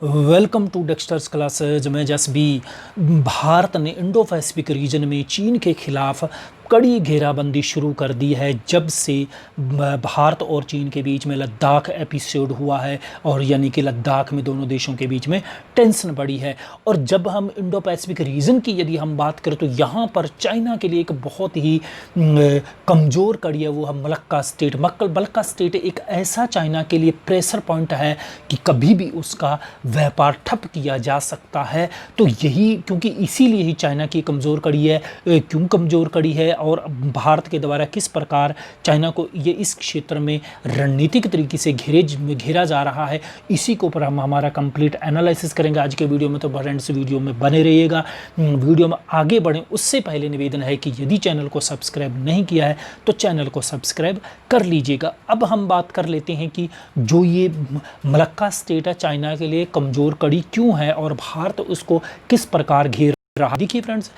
Welcome to Dexters classes. मैं जसबी। भारत ने Indo Pacific region में चीन के खिलाफ कड़ी घेराबंदी शुरू कर दी है जब से भारत और चीन के बीच में लद्दाख एपिसोड हुआ है, और यानी कि लद्दाख में दोनों देशों के बीच में टेंशन बढ़ी है। और जब हम इंडो पैसिफिक रीजन की यदि हम बात करें तो यहाँ पर चाइना के लिए एक बहुत ही कमज़ोर कड़ी है, वो है मलक्का स्टेट। मलक्का स्टेट एक ऐसा चाइना के लिए प्रेशर पॉइंट है कि कभी भी उसका व्यापार ठप किया जा सकता है। तो यही क्योंकि इसीलिए ही चाइना की कमज़ोर कड़ी है। क्यों कमज़ोर कड़ी है और भारत के द्वारा किस प्रकार चाइना को ये इस क्षेत्र में रणनीतिक तरीके से घेरा जा रहा है, इसी के ऊपर हम हमारा कंप्लीट एनालिसिस करेंगे आज के वीडियो में। तो फ्रेंड्स वीडियो में बने रहिएगा। वीडियो में आगे बढ़ें उससे पहले निवेदन है कि यदि चैनल को सब्सक्राइब नहीं किया है तो चैनल को सब्सक्राइब कर लीजिएगा। अब हम बात कर लेते हैं कि जो ये मलक्का स्टेट है चाइना के लिए कमज़ोर कड़ी क्यों है और भारत उसको किस प्रकार घेर रहा। देखिए फ्रेंड्स,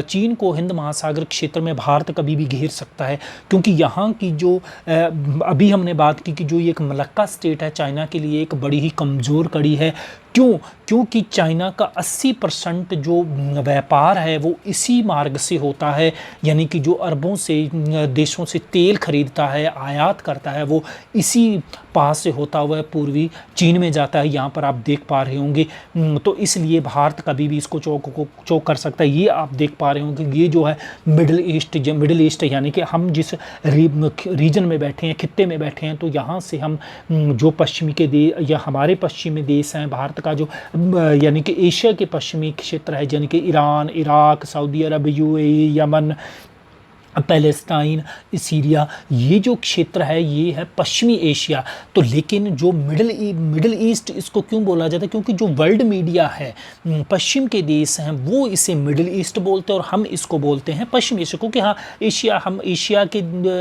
चीन को हिंद महासागर क्षेत्र में भारत कभी भी घेर सकता है, क्योंकि यहाँ की जो अभी हमने बात की कि जो ये एक मलक्का स्टेट है चाइना के लिए एक बड़ी ही कमज़ोर कड़ी है। क्यों? क्योंकि चाइना का 80% जो व्यापार है वो इसी मार्ग से होता है, यानी कि जो अरबों से देशों से तेल खरीदता है, आयात करता है, वो इसी पास से होता हुआ पूर्वी चीन में जाता है। यहाँ पर आप देख पा रहे होंगे। तो इसलिए भारत कभी भी इसको चौक कर सकता है। ये आप देख पा रहे होंगे, ये जो है मिडिल ईस्ट यानी कि हम जिस रीजन में बैठे हैं, खित्ते में बैठे हैं, तो यहाँ से हम जो पश्चिमी के देश या हमारे पश्चिमी देश हैं, भारत का जो यानी कि एशिया के पश्चिमी क्षेत्र है, यानी कि ईरान, इराक, सऊदी अरब, यूएई, यमन, पैलेस्टाइन, सीरिया, ये जो क्षेत्र है ये है पश्चिमी एशिया। तो लेकिन जो मिडिल ईस्ट इसको क्यों बोला जाता है? क्योंकि जो वर्ल्ड मीडिया है, पश्चिम के देश हैं, वो इसे मिडिल ईस्ट बोलते हैं और हम इसको बोलते हैं पश्चिमी एशिया। क्योंकि हाँ,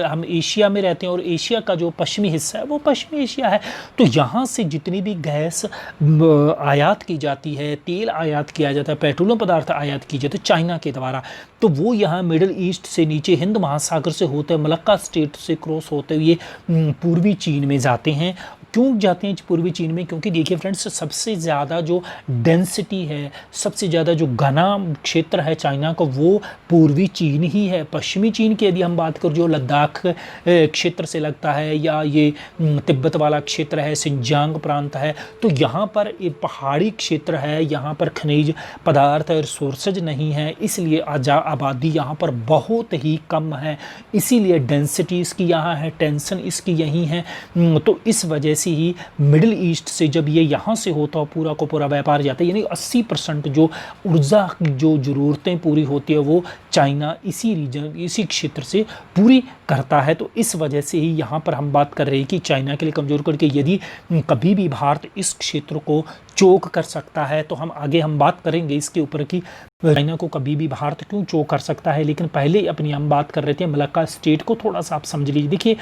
हम एशिया में रहते हैं और एशिया का जो पश्चिमी हिस्सा है वो पश्चिमी एशिया है। तो यहाँ से जितनी भी गैस आयात की जाती है, तेल आयात किया जाता है, पेट्रोलियम पदार्थ आयात की जाती है चाइना के द्वारा, तो वो यहाँ मिडिल ईस्ट से नीचे हिंद महासागर से होते हुए मलक्का स्टेट से क्रॉस होते हुए पूर्वी चीन में जाते हैं। क्यों जाते हैं पूर्वी चीन में? क्योंकि देखिए फ्रेंड्स, सबसे ज़्यादा जो डेंसिटी है, सबसे ज़्यादा जो घना क्षेत्र है चाइना का, वो पूर्वी चीन ही है। पश्चिमी चीन की यदि हम बात करें, जो लद्दाख क्षेत्र से लगता है या ये तिब्बत वाला क्षेत्र है, सिंजांग प्रांत है, तो यहाँ पर ये पहाड़ी क्षेत्र है, यहाँ पर खनिज पदार्थ और रिसोर्सेज नहीं है, इसलिए आबादी यहाँ पर बहुत ही कम है। इसीलिए डेंसिटी इसकी यहाँ है, टेंशन इसकी यहीं है। तो इस वजह से ही मिडिल ईस्ट से जब ये यहाँ से होता हो पूरा को पूरा व्यापार जाता है, यानी 80% जो ऊर्जा जो ज़रूरतें पूरी होती है वो चाइना इसी रीजन, इसी क्षेत्र से पूरी करता है। तो इस वजह से ही यहाँ पर हम बात कर रहे हैं कि चाइना के लिए कमज़ोर करके यदि कभी भी भारत इस क्षेत्र को चोक कर सकता है, तो हम बात करेंगे इसके ऊपर कि चाइना को कभी भी भारत क्यों चोक कर सकता है। लेकिन पहले अपनी हम बात कर रहे थे मलक्का स्टेट को, थोड़ा सा आप समझ लीजिए। देखिए,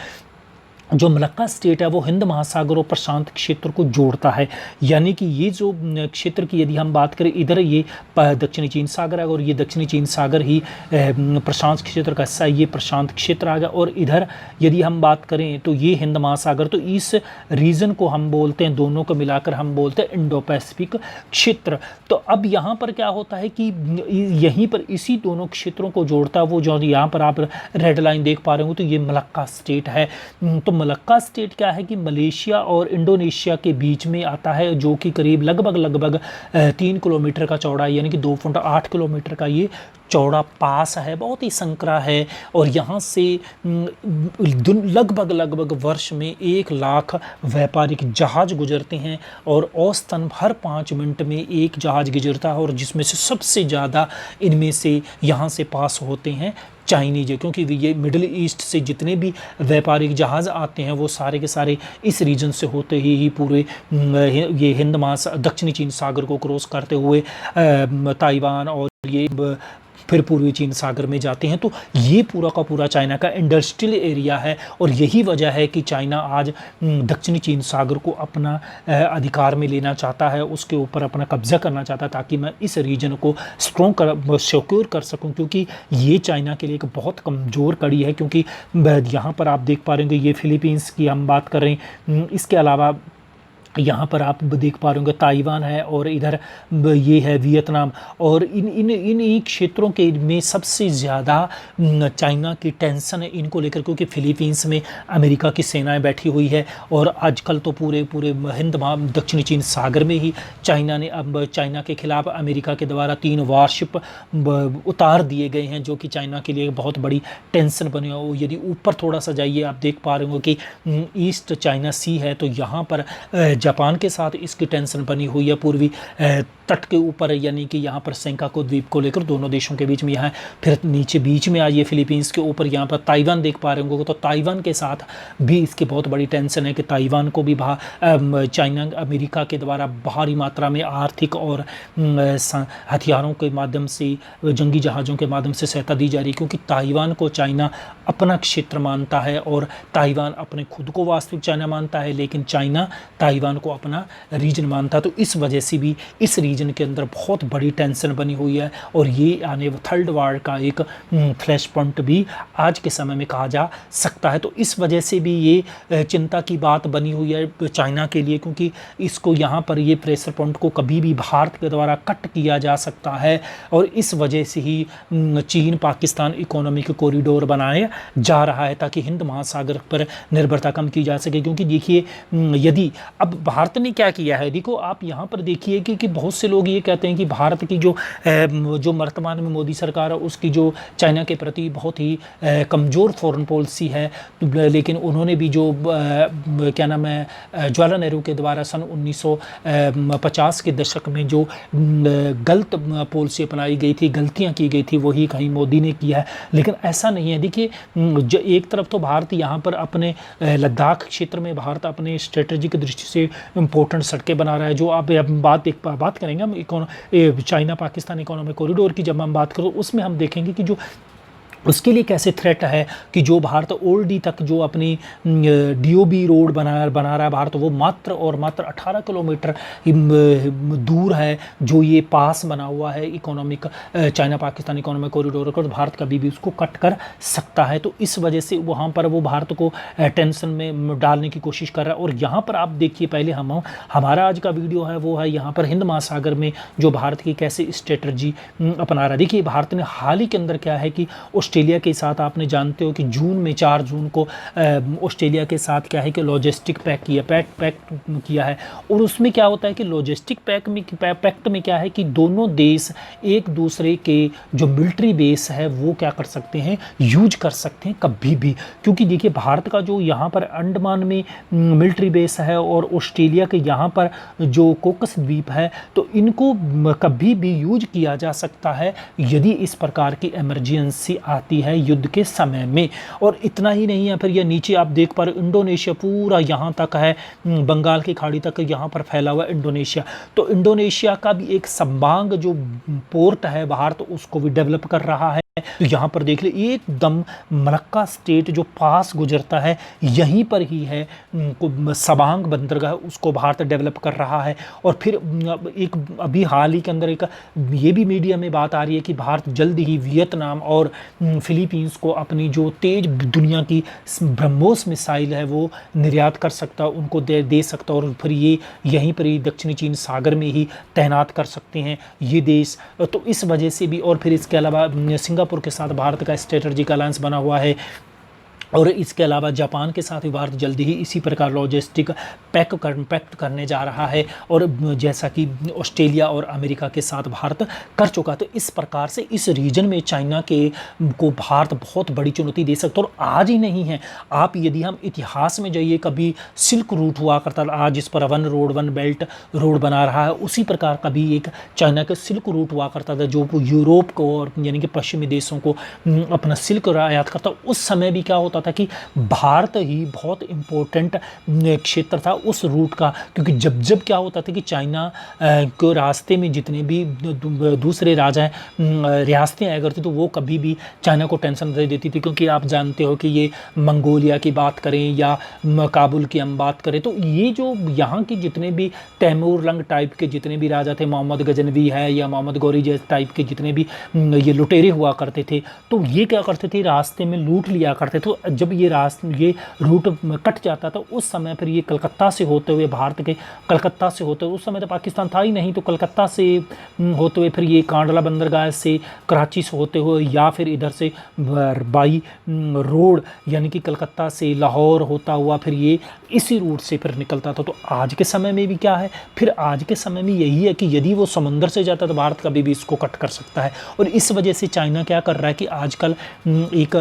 जो मलक्का स्टेट है वो हिंद महासागर और प्रशांत क्षेत्र को जोड़ता है, यानी कि ये जो क्षेत्र की यदि हम बात करें, इधर ये दक्षिणी चीन सागर है और ये दक्षिणी चीन सागर ही प्रशांत क्षेत्र का हिस्सा है, ये प्रशांत क्षेत्र आ गया। और इधर यदि हम बात करें तो ये हिंद महासागर। तो इस रीजन को हम बोलते हैं, दोनों को मिलाकर हम बोलते हैं इंडो पैसिफिक क्षेत्र। तो अब यहाँ पर क्या होता है कि यहीं पर इसी दोनों क्षेत्रों को जोड़ता है वो, जो यहाँ पर आप रेड लाइन देख पा रहे हो, तो ये मलक्का स्टेट है। तो मलक्का स्टेट क्या है कि मलेशिया और इंडोनेशिया के बीच में आता है, जो कि करीब लगभग 3 किलोमीटर का चौड़ा है, यानी कि 2.8 किलोमीटर का ये चौड़ा पास है, बहुत ही संकरा है। और यहाँ से लगभग वर्ष में 1 लाख व्यापारिक जहाज गुजरते हैं और औसतन हर 5 मिनट में एक जहाज गुजरता है, और जिसमें से सबसे ज़्यादा इनमें से यहाँ से पास होते हैं चाइनीज है। क्योंकि ये मिडिल ईस्ट से जितने भी व्यापारिक जहाज़ आते हैं वो सारे के सारे इस रीजन से होते ही पूरे ये हिंद दक्षिणी चीन सागर को क्रॉस करते हुए ताइवान और ये फिर पूर्वी चीन सागर में जाते हैं। तो ये पूरा का पूरा चाइना का इंडस्ट्रियल एरिया है, और यही वजह है कि चाइना आज दक्षिणी चीन सागर को अपना अधिकार में लेना चाहता है, उसके ऊपर अपना कब्जा करना चाहता है, ताकि मैं इस रीजन को सिक्योर कर सकूं। क्योंकि ये चाइना के लिए एक बहुत कमज़ोर कड़ी है। क्योंकि यहाँ पर आप देख पा रहे हैं, ये फिलीपींस की हम बात कर रहे हैं, इसके अलावा यहाँ पर आप देख पा रहे होंगे ताइवान है और इधर ये है वियतनाम। और इन क्षेत्रों के में सबसे ज़्यादा चाइना की टेंशन है इनको लेकर, क्योंकि फिलीपींस में अमेरिका की सेनाएं बैठी हुई है। और आजकल तो पूरे पूरे हिंद दक्षिणी चीन सागर में ही चाइना ने अब चाइना के खिलाफ अमेरिका के द्वारा 3 वारशिप उतार दिए गए हैं, जो कि चाइना के लिए बहुत बड़ी टेंशन बने हो। यदि ऊपर थोड़ा सा जाइए आप देख पा रहे हो कि ईस्ट चाइना सी है, तो यहाँ पर जापान के साथ इसकी टेंशन बनी हुई है पूर्वी तट के ऊपर, यानी कि यहाँ पर सेंकाकू द्वीप को लेकर दोनों देशों के बीच में। यहाँ फिर नीचे बीच में आइए फिलीपींस के ऊपर, यहाँ पर ताइवान देख पा रहे होंगे, तो ताइवान के साथ भी इसकी बहुत बड़ी टेंशन है कि ताइवान को भी चाइना अमेरिका के द्वारा भारी मात्रा में आर्थिक और हथियारों के माध्यम से, जंगी जहाज़ों के माध्यम से सहायता दी जा रही है, क्योंकि ताइवान को चाइना अपना क्षेत्र मानता है और ताइवान अपने खुद को वास्तविक चाइना मानता है, लेकिन चाइना ताइवान को अपना रीजन मानता है। तो इस वजह से भी इस रीजन के अंदर बहुत बड़ी टेंशन बनी हुई है, और ये आने थर्ड वार का एक फ्लैश पॉइंट भी आज के समय में कहा जा सकता है। तो इस वजह से भी ये चिंता की बात बनी हुई है चाइना के लिए, क्योंकि इसको यहाँ पर ये प्रेशर पॉइंट को कभी भी भारत के द्वारा कट किया जा सकता है, और इस वजह से ही चीन पाकिस्तान इकोनॉमिक कॉरिडोर बनाया जा रहा है, ताकि हिंद महासागर पर निर्भरता कम की जा सके। क्योंकि देखिए, यदि अब भारत ने क्या किया है, देखो आप यहाँ पर देखिए कि बहुत से लोग ये कहते हैं कि भारत की जो वर्तमान में मोदी सरकार है उसकी जो चाइना के प्रति बहुत ही कमज़ोर फॉरेन पॉलिसी है, लेकिन उन्होंने भी जो क्या नाम है, जवाहरलाल नेहरू के द्वारा सन 1950 के दशक में जो गलत पॉलिसी अपनाई गई थी, गलतियाँ की गई थी, वही कहीं मोदी ने किया है। लेकिन ऐसा नहीं है। देखिए, एक तरफ तो भारत यहाँ पर अपने लद्दाख क्षेत्र में भारत अपने स्ट्रेटजिक दृष्टि से इम्पोर्टेंट सड़कें बना रहा है, जो आप बात करेंगे हम चाइना पाकिस्तान इकोनॉमिक कॉरिडोर की, जब हम बात करें उसमें हम देखेंगे कि जो उसके लिए कैसे थ्रेट है कि जो भारत ओल्डी तक जो अपनी डीओबी रोड बना रहा है भारत, वो मात्र और मात्र 18 किलोमीटर दूर है, जो ये पास बना हुआ है economic China Pakistan economic corridor का, भारत कभी भी उसको कट कर सकता है। तो इस वजह से वहाँ पर वो भारत को टेंशन में डालने की कोशिश कर रहा है। और यहाँ पर आप देखिए, पहले हमारा आज का वीडियो है वो है यहाँ पर हिंद महासागर में जो भारत की कैसे स्ट्रेटजी अपना रहा है। देखिए, भारत ने हाल ही के अंदर क्या है कि ऑस्ट्रेलिया के साथ, आपने जानते हो कि जून में 4 जून को ऑस्ट्रेलिया के साथ क्या है कि लॉजिस्टिक पैक्ट किया है। और उसमें क्या होता है कि लॉजिस्टिक पैक्ट में क्या है कि दोनों देश एक दूसरे के जो मिलिट्री बेस है वो क्या कर सकते हैं, यूज कर सकते हैं कभी भी। क्योंकि देखिए, भारत का जो यहाँ पर अंडमान में मिलिट्री बेस है और ऑस्ट्रेलिया के यहाँ पर जो कोकस द्वीप है, तो इनको कभी भी यूज किया जा सकता है यदि इस प्रकार की इमरजेंसी आती है युद्ध के समय में। और इतना ही नहीं है, फिर ये नीचे आप देख पा रहे हो इंडोनेशिया पूरा यहाँ तक है, बंगाल की खाड़ी तक यहाँ पर फैला हुआ इंडोनेशिया। तो इंडोनेशिया का भी एक संबांग जो पोर्ट है भारत उसको भी डेवलप कर रहा है। तो यहाँ पर देख ले, एकदम मलक्का स्टेट जो पास गुजरता है यहीं पर ही है सबांग बंदरगाह, उसको भारत डेवलप कर रहा है। और फिर एक अभी हाल ही के अंदर एक ये भी मीडिया में बात आ रही है कि भारत जल्द ही वियतनाम और फिलीपींस को अपनी जो तेज दुनिया की ब्रह्मोस मिसाइल है वो निर्यात कर सकता, उनको दे सकता, और फिर ये यहीं पर ही दक्षिणी चीन सागर में ही तैनात कर सकते हैं ये देश। तो इस वजह से भी, और फिर इसके अलावा सिंगापुर के साथ भारत का स्ट्रेटजिक अलायंस बना हुआ है, और इसके अलावा जापान के साथ भी भारत जल्दी ही इसी प्रकार लॉजिस्टिक पैक्ट करने जा रहा है, और जैसा कि ऑस्ट्रेलिया और अमेरिका के साथ भारत कर चुका। तो इस प्रकार से इस रीजन में चाइना को भारत बहुत बड़ी चुनौती दे सकता है। और आज ही नहीं है, आप यदि हम इतिहास में जाइए, कभी सिल्क रूट हुआ करता था, आज इस पर वन बेल्ट रोड बना रहा है, उसी प्रकार कभी एक चाइना का सिल्क रूट हुआ करता था जो यूरोप को और यानी कि पश्चिमी देशों को अपना सिल्क आयात करता। उस समय भी क्या होता था कि भारत ही बहुत इम्पोर्टेंट क्षेत्र था उस रूट का, क्योंकि जब क्या होता था कि चाइना के रास्ते में जितने भी दूसरे रियासतें आया करती तो वो कभी भी चाइना को टेंशन नहीं देती थी। क्योंकि आप जानते हो कि ये मंगोलिया की बात करें या काबुल की हम बात करें, तो ये जो यहाँ के जितने भी तैमूर लंग टाइप के जितने भी राजा थे, मोहम्मद गजनवी है या मोहम्मद गौरी जैसे टाइप के जितने भी ये लुटेरे हुआ करते थे, तो ये क्या करते थे, रास्ते में लूट लिया करते थे। तो जब ये रूट कट जाता था उस समय फिर ये कलकत्ता से होते हुए, भारत के कलकत्ता से होते हुए, उस समय तो पाकिस्तान था ही नहीं, तो कलकत्ता से होते हुए फिर ये कांडला बंदरगाह से, कराची से होते हुए, या फिर इधर से बाई रोड यानी कि कलकत्ता से लाहौर होता हुआ फिर ये इसी रूट से फिर निकलता था। तो आज के समय में भी क्या है, फिर आज के समय में यही है कि यदि वो समुंदर से जाता तो भारत कभी भी इसको कट कर सकता है। और इस वजह से चाइना क्या कर रहा है कि आजकल एक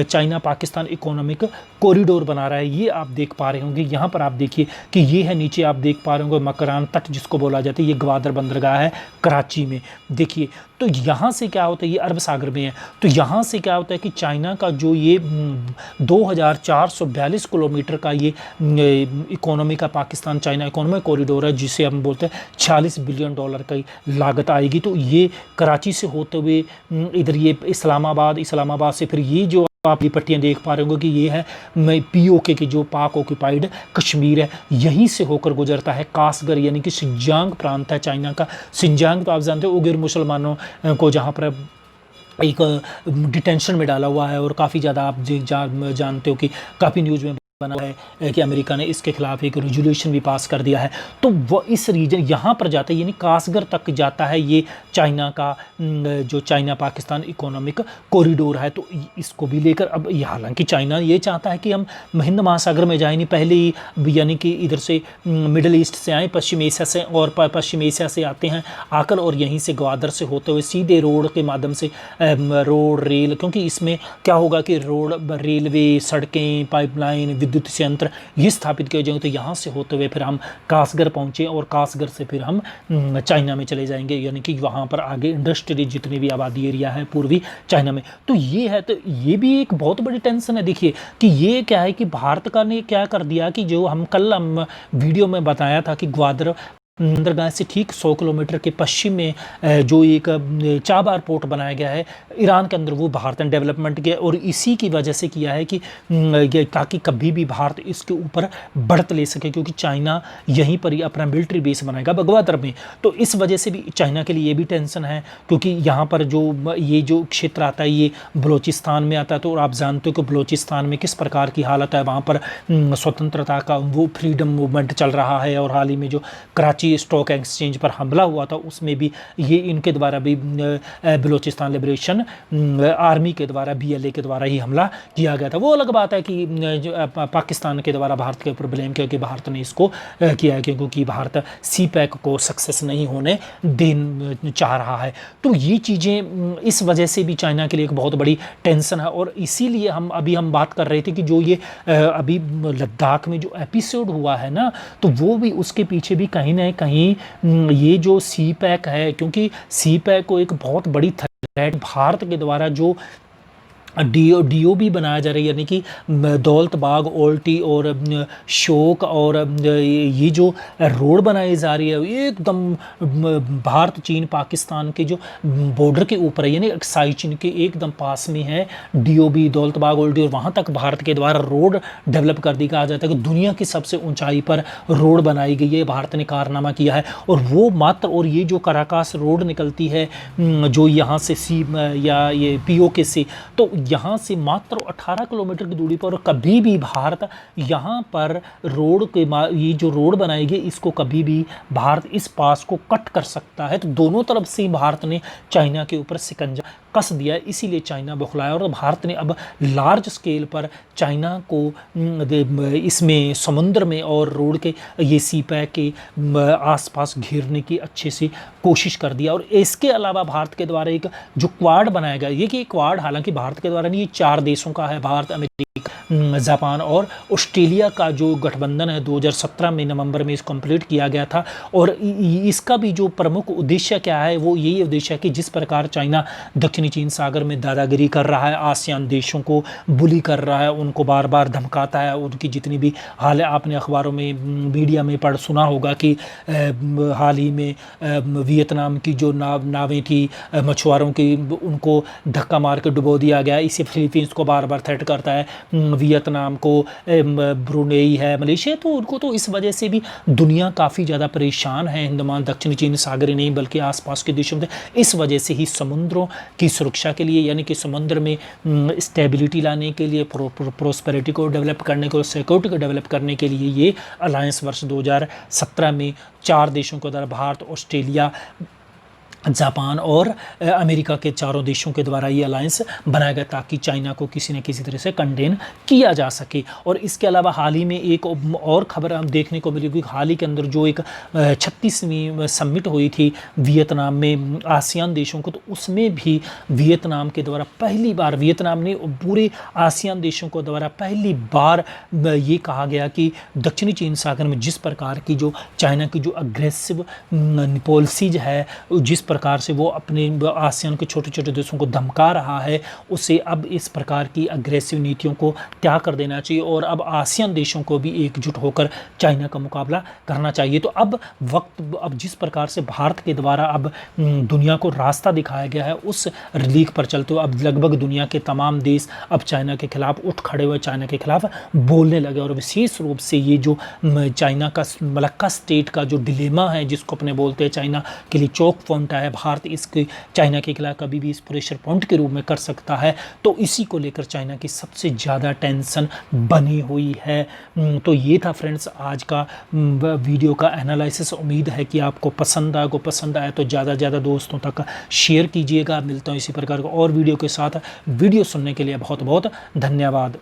चाइना पाकिस्तान इकोनॉमिक कॉरिडोर बना रहा है। ये आप देख पा रहे होंगे, यहाँ पर आप देखिए कि ये है, नीचे आप देख पा रहे होंगे मकरान तट जिसको बोला जाता है, ये ग्वादर बंदरगाह है कराची में। देखिए तो यहाँ से क्या होता है, ये अरब सागर में है, तो यहाँ से क्या होता है कि चाइना का जो ये 2442 किलोमीटर का ये इकोनॉमी का पाकिस्तान चाइना इकोनॉमिक कॉरिडोर है, जिसे हम बोलते हैं $46 बिलियन की लागत आएगी। तो ये कराची से होते हुए इधर ये इस्लामाबाद से फिर ये जो आप ये पट्टियाँ देख पा रहे होंगे कि ये है POK की जो पाक ऑक्यूपाइड कश्मीर है, यहीं से होकर गुजरता है कासगर यानी कि सिंजांग प्रांत है चाइना का। सिंजांग तो आप जानते हो उइगर मुसलमानों को जहाँ पर एक डिटेंशन में डाला हुआ है, और काफ़ी ज़्यादा आप जानते हो कि काफ़ी न्यूज़ में बना है कि अमेरिका ने इसके खिलाफ एक रेजोल्यूशन भी पास कर दिया है। तो वो इस रीजन यहाँ पर जाता है, यानी कासगर तक जाता है ये चाइना का जो चाइना पाकिस्तान इकोनॉमिक कॉरिडोर है। तो इसको भी लेकर अब हालांकि चाइना ये चाहता है कि हम हिंद महासागर में जाए, नहीं पहले ही यानी कि इधर से मिडल ईस्ट से आए, पश्चिम एशिया से, और पश्चिम एशिया से आते हैं आकर, और यहीं से ग्वादर से होते हुए सीधे रोड के माध्यम से रोड रेल, क्योंकि इसमें क्या होगा कि रोड रेलवे सड़कें पाइपलाइन विद्युत संयंत्र ये स्थापित किए जाएंगे। तो यहाँ से होते हुए फिर हम कासगर पहुँचे, और कासगर से फिर हम चाइना में चले जाएंगे, यानी कि वहाँ पर आगे इंडस्ट्री जितनी भी आबादी एरिया है पूर्वी चाइना में। तो ये है, तो ये भी एक बहुत बड़ी टेंशन है। देखिए कि ये क्या है कि भारत का ने क्या कर दिया कि जो हम कल वीडियो में बताया था कि ग्वादर बंदरगाह से ठीक 100 किलोमीटर के पश्चिम में जो एक चाबार पोर्ट बनाया गया है ईरान के अंदर, वो भारत ने डेवलपमेंट किया, और इसी की वजह से किया है कि ताकि कभी भी भारत इसके ऊपर बढ़त ले सके, क्योंकि चाइना यहीं पर ही अपना मिलिट्री बेस बनाएगा ग्वादर में। तो इस वजह से भी चाइना के लिए ये भी टेंशन है, क्योंकि यहाँ पर ये जो क्षेत्र आता है ये बलूचिस्तान में आता है। तो आप जानते हो कि बलूचिस्तान में किस प्रकार की हालत है, वहाँ पर स्वतंत्रता का वो फ्रीडम मूवमेंट चल रहा है, और हाल ही में जो कराची स्टॉक एक्सचेंज पर हमला हुआ था उसमें भी ये इनके द्वारा भी बलूचिस्तान लिबरेशन आर्मी के द्वारा BLA के द्वारा ही हमला किया गया था। वो अलग बात है कि पाकिस्तान के द्वारा भारत के ऊपर ब्लेम किया कि भारत ने इसको किया है, क्योंकि भारत CPEC को सक्सेस नहीं होने देना चाह रहा है। तो ये चीज़ें इस वजह से भी चाइना के लिए एक बहुत बड़ी टेंशन है, और इसीलिए हम बात कर रहे थे कि जो ये अभी लद्दाख में जो एपिसोड हुआ है ना, तो वो भी उसके पीछे भी कहीं ना कहीं ये जो CPEC है, क्योंकि CPEC को एक बहुत बड़ी थ्रेट भारत के द्वारा जो DOB बनाया जा रहा है, यानी कि दौलत बाग ओल्टी और शोक, और ये जो रोड बनाई जा रही है एकदम भारत चीन पाकिस्तान के जो बॉर्डर के ऊपर है, यानी साई चीन के एकदम पास में है DOB दौलत बाग ओल्टी, और वहाँ तक भारत के द्वारा रोड डेवलप कर दी। कहा जाता है कि दुनिया की सबसे ऊंचाई पर रोड बनाई गई है, भारत ने कारनामा किया है। और वो मात्र, और ये जो काराकास रोड निकलती है जो यहाँ से या ये POK से, तो यहाँ से मात्र 18 किलोमीटर की दूरी पर, कभी भी भारत यहाँ पर रोड के ये जो रोड बनाएगी इसको कभी भी भारत इस पास को कट कर सकता है। तो दोनों तरफ से भारत ने चाइना के ऊपर शिकंजा कस दिया है, इसीलिए चाइना बौखलाया, और भारत ने अब लार्ज स्केल पर चाइना को इसमें समुद्र में और रोड के ये CPEC के आसपास घेरने की अच्छे से कोशिश कर दिया। और इसके अलावा भारत के द्वारा एक जो क्वाड बनाया गया, ये कि क्वाड हालांकि भारत के द्वारा नहीं, ये 4 देशों का है, भारत अमेरिका जापान और ऑस्ट्रेलिया का जो गठबंधन है 2017 में नवंबर में इसको कंप्लीट किया गया था। और इसका भी जो प्रमुख उद्देश्य क्या है, वो यही उद्देश्य है कि जिस प्रकार चाइना दक्षिणी चीन सागर में दादागिरी कर रहा है, आसियान देशों को बुली कर रहा है, उनको बार बार धमकाता है, उनकी जितनी भी हाल है, आपने अखबारों में मीडिया में पढ़ सुना होगा कि हाल ही में वियतनाम की जो नावें थी मछुआरों की, उनको धक्का मार के डुबो दिया गया। इसे फिलीपींस को बार बार थ्रेट करता है वियतनाम को, ब्रुनेई है, मलेशिया, तो उनको तो इस वजह से भी दुनिया काफ़ी ज़्यादा परेशान है। अंडमान दक्षिणी चीन सागर ही नहीं बल्कि आसपास के देशों में इस वजह से ही समुद्रों की सुरक्षा के लिए, यानी कि समुद्र में स्टेबिलिटी लाने के लिए, प्रोस्पेरिटी को डेवलप करने को, सिक्योरिटी को डेवलप करने के लिए ये अलायंस वर्ष 2017 में 4 देशों के द्वारा, भारत, ऑस्ट्रेलिया, जापान और अमेरिका के चारों देशों के द्वारा ये अलायंस बनाया गया ताकि चाइना को किसी न किसी तरह से कंटेन किया जा सके। और इसके अलावा हाल ही में एक और खबर हम देखने को मिली, क्योंकि हाल ही के अंदर जो एक 36वीं समिट हुई थी वियतनाम में आसियान देशों को, तो उसमें भी वियतनाम के द्वारा पहली बार, वियतनाम ने पूरे आसियान देशों को द्वारा पहली बार ये कहा गया कि दक्षिणी चीन सागर में जिस प्रकार की जो चाइना की जो अग्रेसिव पॉलिसीज है, जिस प्रकार से वो अपने आसियान के छोटे छोटे देशों को धमका रहा है, उसे अब इस प्रकार की अग्रेसिव नीतियों को त्याग कर देना चाहिए और अब आसियान देशों को भी एकजुट होकर चाइना का मुकाबला करना चाहिए। तो अब अब जिस प्रकार से भारत के द्वारा अब दुनिया को रास्ता दिखाया गया है, उस लीक पर चलते हुए अब लगभग दुनिया के तमाम देश अब चाइना के खिलाफ उठ खड़े हुए, चाइना के खिलाफ बोलने लगे। और विशेष रूप से ये जो चाइना का मलक्का स्टेट का जो डिलेमा है, जिसको अपने बोलते हैं चाइना के लिए चौक पॉइंट है, भारत इसके चाइना के खिलाफ कभी भी इस प्रेशर पॉइंट के रूप में कर सकता है, तो इसी को लेकर चाइना की सबसे ज़्यादा टेंशन बनी हुई है। तो ये था फ्रेंड्स आज का वीडियो का एनालिसिस। उम्मीद है कि आपको पसंद आया तो ज़्यादा से ज़्यादा दोस्तों तक शेयर कीजिएगा। मिलता हूँ इसी प्रकार का और वीडियो के साथ। वीडियो सुनने के लिए बहुत बहुत धन्यवाद।